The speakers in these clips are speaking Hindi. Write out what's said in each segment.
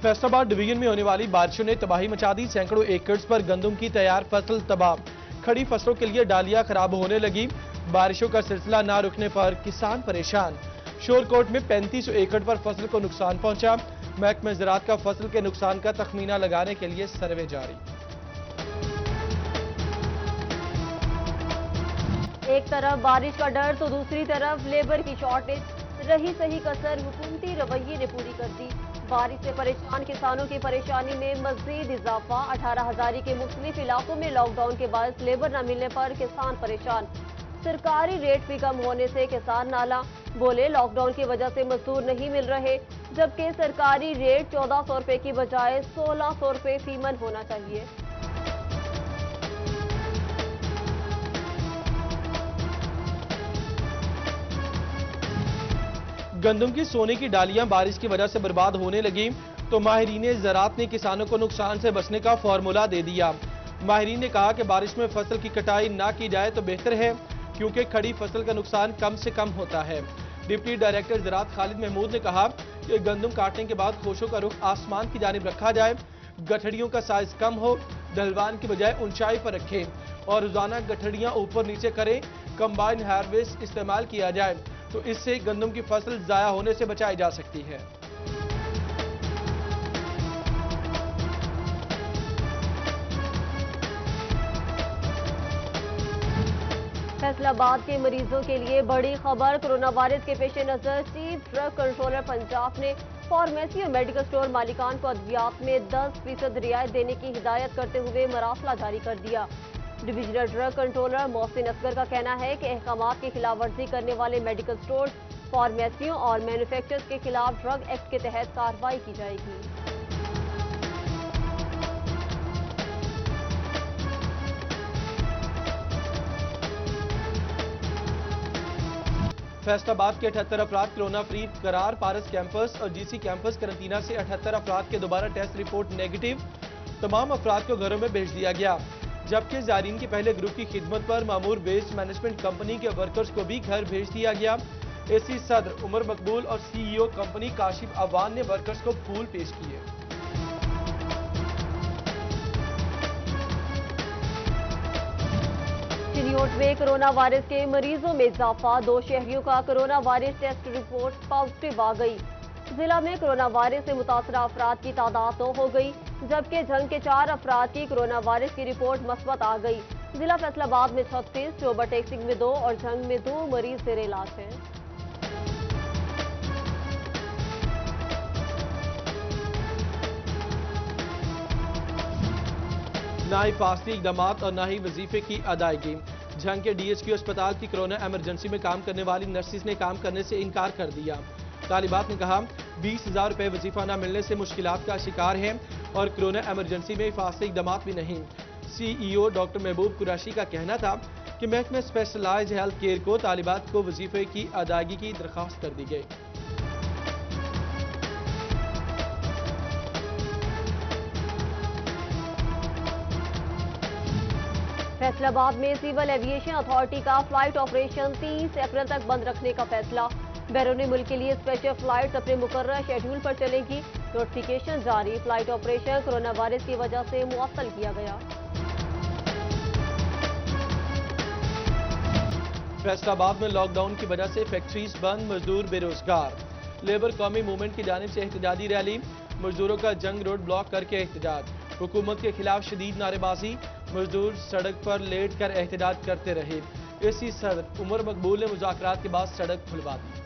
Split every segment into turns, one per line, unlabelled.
फैसलाबाद डिवीजन में होने वाली बारिशों ने तबाही मचा दी। सैकड़ों एकड़ पर गंदम की तैयार फसल तबाह। खड़ी फसलों के लिए डालियां खराब होने लगी। बारिशों का सिलसिला ना रुकने पर किसान परेशान। शोरकोट में 3500 एकड़ पर फसल को नुकसान पहुंचा। महकमा ज़राअत का फसल के नुकसान का तखमीना लगाने के लिए सर्वे जारी।
एक तरफ बारिश का डर तो दूसरी तरफ लेबर की शॉर्टेज। रही सही कसर हुकूमती रवैये ने पूरी कर दी। बारिश से परेशान किसानों की परेशानी में मजीद इजाफा। 18,000 के मुख्तलिफ इलाकों में लॉकडाउन के बाद लेबर न मिलने पर किसान परेशान। सरकारी रेट भी कम होने से किसान नाला। बोले लॉकडाउन की वजह से मजदूर नहीं मिल रहे, जबकि सरकारी रेट 1400 रुपए की बजाय 1600 रुपए फीमन होना चाहिए।
गंदम की सोने की डालियां बारिश की वजह से बर्बाद होने लगी तो माहिरीन ज़राअत ने किसानों को नुकसान से बचने का फॉर्मूला दे दिया। माहिरीन ने कहा कि बारिश में फसल की कटाई ना की जाए तो बेहतर है, क्योंकि खड़ी फसल का नुकसान कम से कम होता है। डिप्टी डायरेक्टर ज़राअत खालिद महमूद ने कहा कि गंदम काटने के बाद खोशों का रुख आसमान की जानिब रखा जाए, गठड़ियों का साइज कम हो, ढलवान की बजाय ऊंचाई पर रखें और रोजाना गठड़ियां ऊपर नीचे करें। कंबाइन हार्वेस्ट इस्तेमाल किया जाए तो इससे गंदम की फसल जाया होने से बचाई जा सकती है।
फैसलाबाद के मरीजों के लिए बड़ी खबर। कोरोना वायरस के पेश नजर चीफ ड्रग कंट्रोलर पंजाब ने फार्मेसी और मेडिकल स्टोर मालिकान को अद्वियात में 10% रियायत देने की हिदायत करते हुए मरासला जारी कर दिया। Divisional drug controller Mohsin Asghar का कहना है कि अहकामात की खिलाफ वर्जी करने वाले मेडिकल स्टोर, फार्मेसियों और मैन्युफैक्चरर्स के खिलाफ ड्रग एक्ट के तहत कार्रवाई की जाएगी।
फैसलाबाद के 78 अफराद कोरोना फ्री करार। पारस कैंपस और जीसी कैंपस करंतना से 78 अफराद के दोबारा टेस्ट रिपोर्ट नेगेटिव। तमाम अफराद को घरों में भेज दिया गया, जबकि ज़ायरीन के पहले ग्रुप की खिदमत पर मामूर वेस्ट मैनेजमेंट कंपनी के वर्कर्स को भी घर भेज दिया गया। एसी सदर उमर मकबूल और सीईओ कंपनी काशिफ अवान ने वर्कर्स को फूल पेश किए।
चिनियोट में कोरोना वायरस के मरीजों में इजाफा। 2 शहरियों का corona virus test report positive आ गई। जिला में कोरोना वायरस से मुतासरा अफराद की तादाद 9 हो गई, जबकि झंग के 4 अफराद की कोरोना वायरस की रिपोर्ट मस्बत आ गई। जिला फैसलाबाद में 36, चोबा टेक्सिंग में 2 और झंग में 2 मरीज जेर इलाज हैं।
ना ही फासली इक़दामात और ना ही वजीफे की अदायगी। झंग के डीएचक्यू अस्पताल की कोरोना एमरजेंसी में काम करने वाली नर्सिस ने काम करने से इनकार कर दिया। तालिबात ने कहा 20,000 रुपए वजीफा न मिलने से मुश्किलात का शिकार है और कोरोना एमरजेंसी में फासली इक़दामात भी नहीं। सीईओ डॉक्टर महबूब कुरैशी का कहना था कि महकमे स्पेशलाइज्ड हेल्थ केयर को तालिबात को वजीफे की अदायगी की दरख्वास्त कर दी गई।
फैसलाबाद में सिविल एविएशन अथॉरिटी का फ्लाइट ऑपरेशन 30 अप्रैल तक बंद रखने का फैसला। बैरूनी मुल्क के लिए स्पेशल फ्लाइट्स अपने मुकर्रर शेड्यूल पर चलेंगी। नोटिफिकेशन जारी। फ्लाइट ऑपरेशन कोरोना वायरस की वजह से मुअत्तल किया गया।
फैसलाबाद में लॉकडाउन की वजह से फैक्ट्रीज बंद, मजदूर बेरोजगार। लेबर कौमी मूवमेंट की जानिब से एहतजाजी रैली। मजदूरों का जंग रोड ब्लॉक करके एहतजाज। हुकूमत के खिलाफ शदीद नारेबाजी। मजदूर सड़क पर लेट कर एहतजाज करते रहे। एसी सदर उमर मकबूल ने मुज़ाकरात के बाद सड़क खुलवा दी।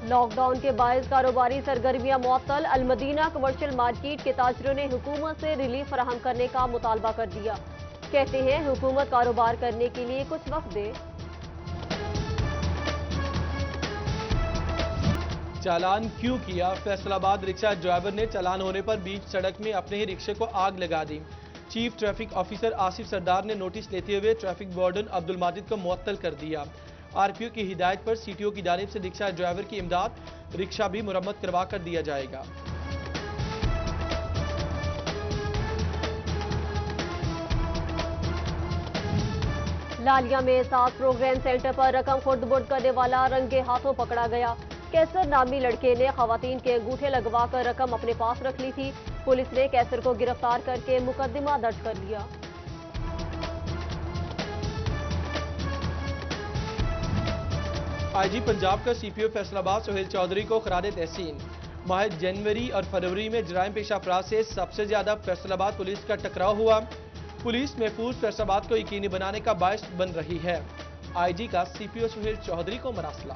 लॉकडाउन के बायस कारोबारी सरगर्मियां मुअत्तल। अलमदीना कमर्शियल मार्केट के ताजरों ने हुकूमत से रिलीफ फराहम करने का मुतालबा कर दिया। कहते हैं हुकूमत कारोबार करने के लिए कुछ वक्त दे।
चालान क्यों किया? फैसलाबाद रिक्शा ड्राइवर ने चालान होने पर बीच सड़क में अपने ही रिक्शे को आग लगा दी। चीफ ट्रैफिक ऑफिसर आसिफ सरदार ने नोटिस लेते हुए ट्रैफिक वार्डन अब्दुल माजिद को मुअत्तल कर दिया। आरपीओ की हिदायत पर सीटीओ की जानिब से रिक्शा ड्राइवर की इमदाद, रिक्शा भी मुरम्मत करवा कर दिया जाएगा।
लालिया में 7 प्रोग्राम सेंटर पर रकम खुर्द-बुर्द करने वाला रंगे हाथों पकड़ा गया। कैसर नामी लड़के ने खवातीन के अंगूठे लगवाकर रकम अपने पास रख ली थी। पुलिस ने कैसर को गिरफ्तार करके मुकदमा दर्ज कर लिया।
आईजी पंजाब का सीपीओ फैसलाबाद सोहेल चौधरी को खराज तहसीन। माह जनवरी और फरवरी में जराइम पेशा अफराद से सबसे ज्यादा फैसलाबाद पुलिस का टकराव हुआ। पुलिस महफूज फैसलाबाद को यकीनी बनाने का बायस बन रही है। आईजी का सीपीओ सोहेल चौधरी को मरासला।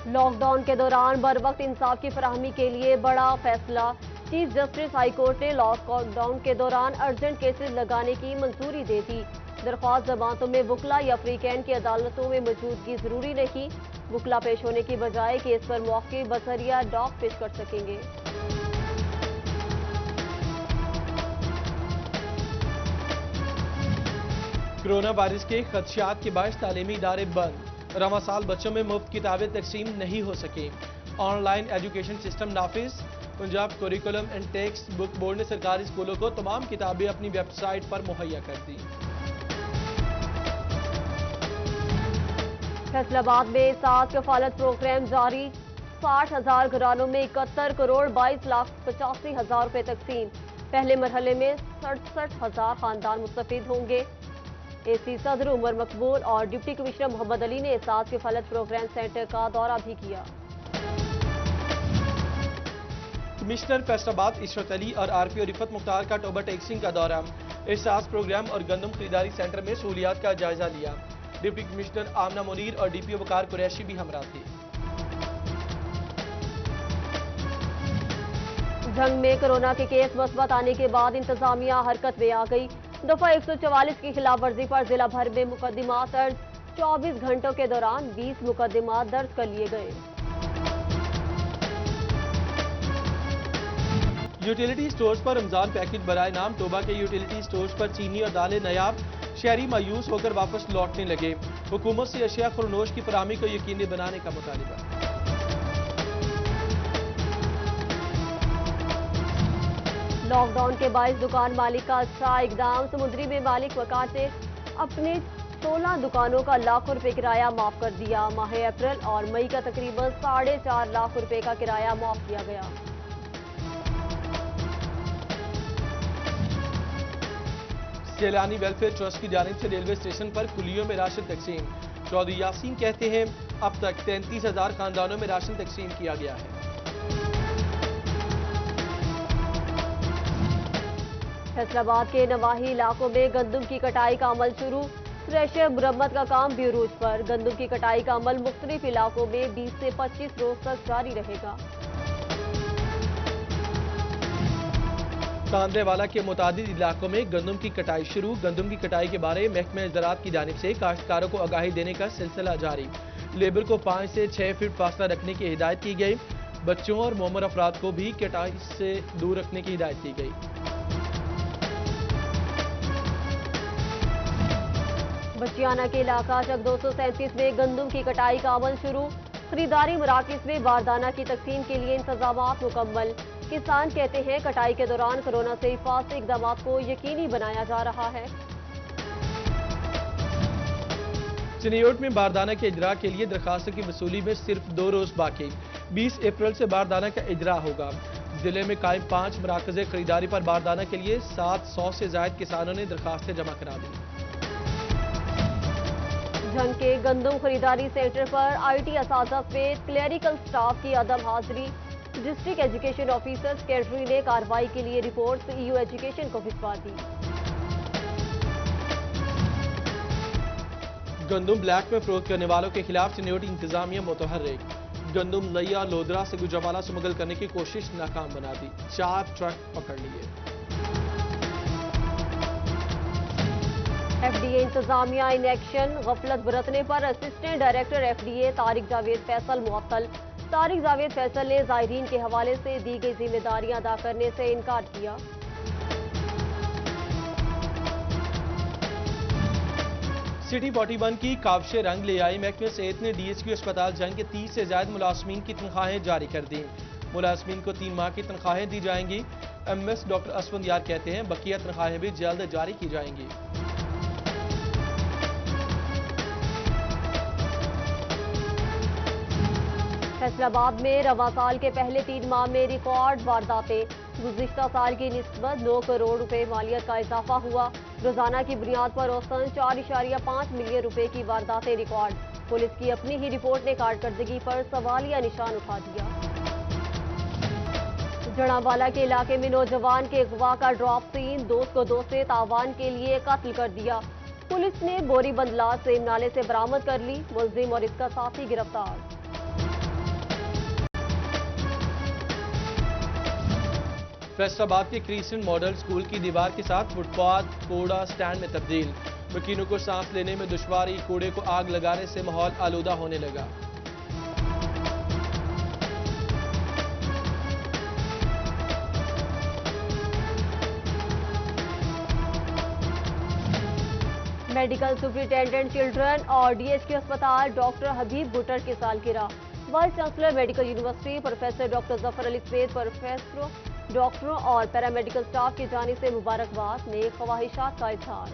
लॉकडाउन के दौरान बर वक्त इंसाफ की फराहमी के लिए बड़ा फैसला। चीफ जस्टिस हाईकोर्ट ने लॉकडाउन के दौरान अर्जेंट केसेस लगाने की मंजूरी दे दी। दरख्वास्त जमानतों में वकला या फ्रीकैन की अदालतों में मौजूदगी जरूरी नहीं। वकला पेश होने की बजाय केस पर मौके बसरिया डॉक पेश कर सकेंगे।
कोरोना वायरस के खदशात के बायस तालीमी इदारे बंद। रवां साल बच्चों में मुफ्त किताबें तकसीम नहीं हो सके। ऑनलाइन एजुकेशन सिस्टम नाफिज। Punjab curriculum and text book board ने सरकारी स्कूलों को तमाम किताबें अपनी वेबसाइट पर मुहैया कर दी।
फैसलाबाद में 7 कफालत प्रोग्राम जारी। 60,000 घरानों में 71 करोड़ 22 लाख 85 हजार रुपए तकसीम। पहले मरहले में 67,000 खानदान मुस्तफीद होंगे। एसी सदर उमर मकबूल और डिप्टी कमिश्नर मोहम्मद अली ने 7 कफालत प्रोग्राम सेंटर का दौरा भी किया।
कमिश्नर फैसलाबाद इशरत अली और आरपीओ रिफत मुख्तार का टोबा टेक्सिंग का दौरा। एहसास प्रोग्राम और गंदम खरीदारी सेंटर में सहूलियात का जायजा लिया। डिप्टी कमिश्नर आमना मुनीर और डीपीओ वकार कुरैशी भी हमरा थे।
जंग में कोरोना के केस मस्बत आने के बाद इंतजामिया हरकत में आ गई। दफा 144 की खिलाफ वर्जी पर जिला भर में मुकदमा दर्ज। 24 घंटों के दौरान 20 मुकदमा दर्ज कर लिए गए।
यूटिलिटी स्टोर्स पर रमजान पैकेज बराए नाम। टोबा के यूटिलिटी स्टोर्स पर चीनी और दालें नायाब। शहरी मायूस होकर वापस लौटने लगे। हुकूमत से अशिया खुरनोश की फराहमी को यकीनी बनाने का मुतालिबा।
लॉकडाउन के बायस दुकान मालिक का अच्छा इकदाम। समुद्री में मालिक वकार ने अपने 16 दुकानों का लाखों रुपए किराया माफ कर दिया। माह अप्रैल और मई का तकरीबन 4.5 लाख रुपए का किराया माफ किया गया।
सैलानी वेलफेयर ट्रस्ट की जानिब से रेलवे स्टेशन पर कुलियों में राशन तकसीम। चौधरी यासीन कहते हैं अब तक 33,000 खानदानों में राशन तकसीम किया गया है।
फैसलाबाद के नवाही इलाकों में गंदम की कटाई का अमल शुरू। थ्रेशर मुरम्मत का काम भी उरूज पर। गंदम की कटाई का अमल मुख्तलिफ इलाकों में 20 से 25 रोज तक जारी रहेगा।
कांदरेवाला के मुतादिद इलाकों में गंदम की कटाई शुरू। गंदम की कटाई के बारे महकमा ज़राअत की जानिब से काश्तकारों को आगाही देने का सिलसिला जारी। लेबर को 5 से 6 फीट फासला रखने की हिदायत की गई। बच्चों और मोमर अफराद को भी कटाई से दूर रखने की हिदायत की गई।
बचियाना के इलाका चक 237 में गंदम की कटाई का अमल शुरू। खरीदारी मराकिज में बारदाना की तकसीम के लिए इंतजामात मुकम्मल। किसान कहते हैं कटाई के दौरान कोरोना से हिफाजती इकदाम को यकीनी बनाया जा रहा है।
चिनियोट में बारदाना के इजरा के लिए दरखास्तों की वसूली में सिर्फ 2 रोज बाकी। 20 अप्रैल से बारदाना का इजरा होगा। जिले में कायम 5 मराकज़े खरीदारी पर बारदाना के लिए 700 से ज्यादा किसानों ने दरखास्तें जमा करा दी।
जंग के गंदम खरीदारी सेंटर पर IT असातिज़ा में क्लेरिकल स्टाफ की अदम हाजिरी। डिस्ट्रिक्ट एजुकेशन ऑफिसर सेक्रेटरी ने कार्रवाई के लिए रिपोर्ट EU एजुकेशन को भिजवा दी।
गंदम ब्लैक में फरोख्त करने वालों के खिलाफ चिन्योट इंतजामिया मुतहर्रिक। गंदम लैया लोधरा से गुजरावाला स्मगल करने की कोशिश नाकाम बना दी। 4 ट्रक पकड़ लिए।
FDA इंतजामिया इन एक्शन। गफलत बरतने पर assistant director FDA Tariq Javed Faisal मुअत्तल। तारिक जावेद फैसल ने ज़ायरीन के हवाले से दी गई जिम्मेदारियां अदा करने से इनकार किया।
सिटी 41 की काबशे रंग ले आई। महकमे सेहत ने DHQ अस्पताल जंग के 30 से ज्यादा मुलाजमीन की तनख्वाहें जारी कर दी। मुलाजमीन को 3 माह की तनख्वाहें दी जाएंगी। MS डॉक्टर असफंदियार कहते हैं बकिया तनख्वाहें भी जल्द जारी की जाएंगी।
फैसलाबाद में रवा साल के पहले 3 माह में रिकॉर्ड वारदातें, गुज़िश्ता साल की निस्बत 9 करोड़ रुपए मालियत का इजाफा हुआ। रोजाना की बुनियाद पर औसतन 4.5 मिलियन रुपए की वारदातें रिकॉर्ड। पुलिस की अपनी ही रिपोर्ट ने कारकर्दगी पर सवालिया निशान उठा दिया। जड़ावाला के इलाके में नौजवान के अगवा का ड्रॉप सीन, दोस्त को दोस्त से तावान के लिए कत्ल कर दिया। पुलिस ने बोरी बंदला सेम नाले से बरामद कर ली, मुलजिम और इसका साथी गिरफ्तार।
फैसलाबाद के क्रिस्चियन मॉडल स्कूल की दीवार के साथ फुटपाथ कूड़ा स्टैंड में तब्दील। वकीलों को सांस लेने में दुश्वारी, कूड़े को आग लगाने से माहौल आलूदा होने लगा।
मेडिकल सुपरिटेंडेंट चिल्ड्रन और DHQ अस्पताल डॉक्टर हबीब भुट्टर की सालगिरह। Vice chancellor medical university professor doctor Zafar Ali Saeed प्रोफेसरों, डॉक्टरों और पैरामेडिकल स्टाफ की जानिब से मुबारकबाद, नेक ख्वाहिशात का इजहार।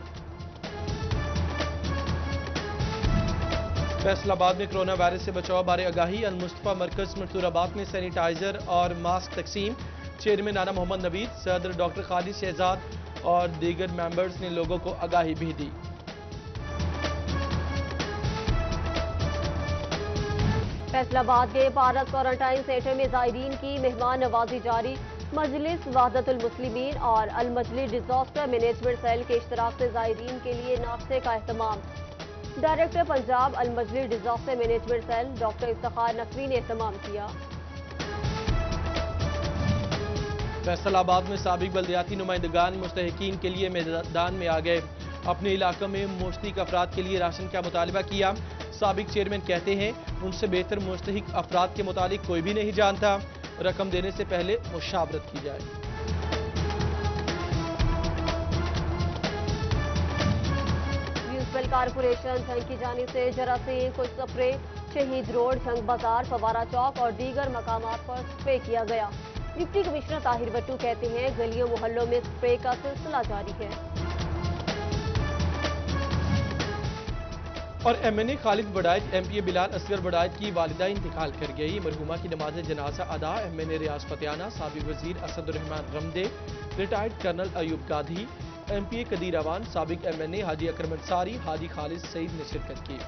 फैसलाबाद में कोरोना वायरस से बचाव बारे आगाही। अल-मुस्तफा मरकज मंसूराबाद में सैनिटाइजर और मास्क तकसीम। चेयरमैन नाना मोहम्मद नवीद, सदर डॉक्टर खालिद शहजाद और दीगर मेंबर्स ने लोगों को आगाही भी दी।
फैसलाबाद के भारत क्वारंटाइन सेंटर में जायरीन की मेहमान नवाजी जारी। मजलिस वहदतुल मुस्लिमीन और Al Majlis disaster management cell के इश्तराक से जायरीन के लिए नाश्ते का एहतमाम। Director Punjab Al Majlis disaster management cell doctor Iftikhar Naqvi ने एहतमाम किया।
फैसलाबाद में साबिक बल्दियाती नुमाइंदगान मुस्तहिकीन के लिए मैदान में आ गए। अपने इलाके में मुस्तहिक अफराद के लिए राशन का मुतालबा किया। साबिक चेयरमैन कहते हैं उनसे बेहतर मुस्तहिक अफराद के मुतालिक कोई भी नहीं जानता। रकम देने से पहले मुशावरत की जाए।
म्यूनिसिपल कारपोरेशन झंग की जानिब से जरासीम कुछ स्प्रे शहीद रोड, झंग बाजार, फवारा चौक और दीगर मकामात पर स्प्रे किया गया। डिप्टी कमिश्नर ताहिर भट्टू कहते हैं गलियों मोहल्लों में स्प्रे का सिलसिला जारी है।
और MNA खालिद बड़ाइच, MPA बिलाल असगर बड़ाइच की वालिदा इंतकाल कर गई। मरहुमा की नमाज जनाजा अदा। MNA रियाज फतेहाना, साबिक वजीर Asadurrehman Ramday, retired colonel Ayub Gadhi, MPA Qadir Awan, साबिक MNA हाजी अकरम अंसारी, हाजी खालिद सईद ने शिरकत की।